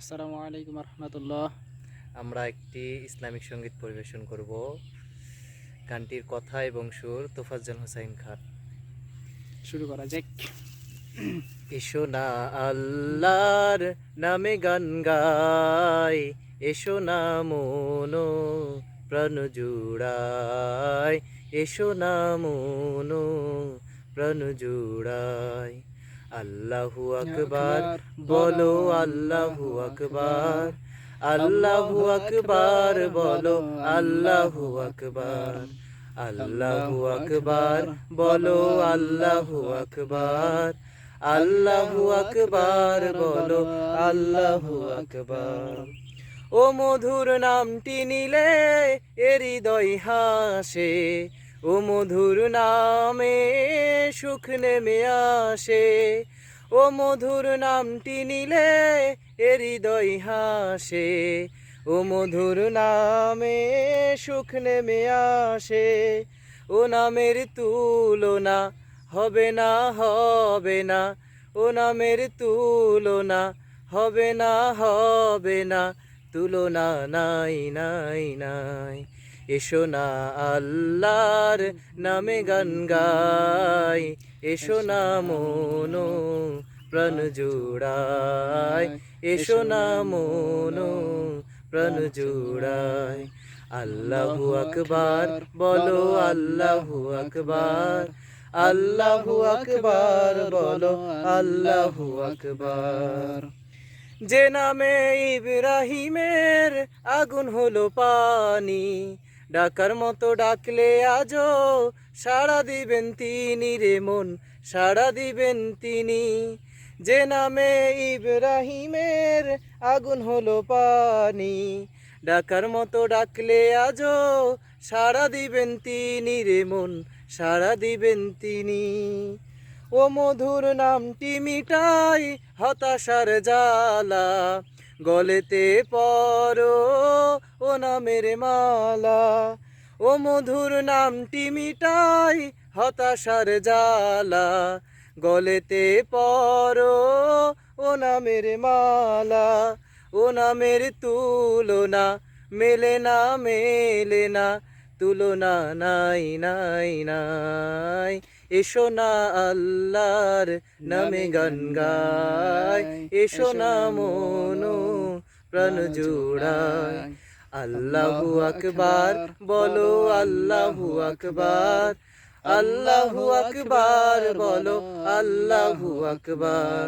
আসসালামু আলাইকুম রহমতুল্লাহ। আমরা একটি ইসলামিক সঙ্গীত পরিবেশন করব। গানটির কথা এবং সুর তোফাজ্জল হোসাইন খান। শুরু করা যাক। এসো না আল্লাহর নামে গান গাই, এসো না মনো প্রাণ জুড়াই, এসো না মনো প্রাণ জুড়াই। আল্লাহু আকবার বলো, আল্লাহু আকবার, আল্লাহু আকবার বলো, আল্লাহু আকবার, আল্লাহু আকবার বলো, আল্লাহু আকবার, আল্লাহু আকবার বলো, আল্লাহু আকবার। ও মধুর নামটি নিলে এ হৃদয় হাসে, ও মধুর নামে সুখ নেমে আসে, ও মধুর নামটি নিলে এ হৃদয় হাসে, ও মধুর নামে সুখ নেমে আসে। ও নামের তুলনা হবে না, হবে না, ও নামের তুলনা হবে না, হবে না, তুলনা নাই নাই নাই। এসো না আল্লাহর নামে গান গাই, এসো না মনো প্রাণ জুড়াই, এসো না মনো প্রাণ জুড়াই। আল্লাহু আকবার বলো, আল্লাহু আকবার, আল্লাহু আকবার বলো, আল্লাহু আকবার। যে নামে ইব্রাহিমের আগুন হলো পানি, ডাকার মতো ডাকলে আজও সাড়া দিবেন তিনি রে মন, সাড়া দিবেন তিনি। যে নামে ইব্রাহিমের আগুন হলো পানি, ডাকার মতো ডাকলে আজও সাড়া দিবেন তিনি রে মন, সাড়া দিবেন তিনি। ও মধুর নামটি মিটাই হতাশার জ্বালা, গলেতে পরো ও নামের মালা। ও মধুর নামটি মিটাই হতাশার জ্বালা, গলেতে পরো ও নামের মালা। ও নামের তুলনা মেলে না, মেলে না, তুলনা নাই নাই নাই। এসো না আল্লাহর নামে গান গাই, এসো না মনো প্রাণ জুড়াই। আল্লাহু আকবার বলো, আল্লাহু আকবার, আল্লাহু আকবার বলো, আল্লাহু আকবার,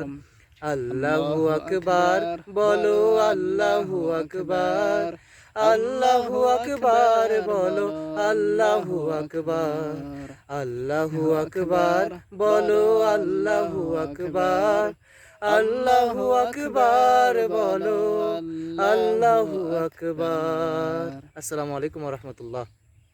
আল্লাহু আকবার বলো, আল্লাহু আকবার, আল্লাহু আকবার বলো, আল্লাহু আকবার, আল্লাহু আকবার বলো, আল্লাহু আকবার, আল্লাহু আকবার বলো, আল্লাহু আকবার। আসসালামু আলাইকুম ওয়া রাহমাতুল্লাহ।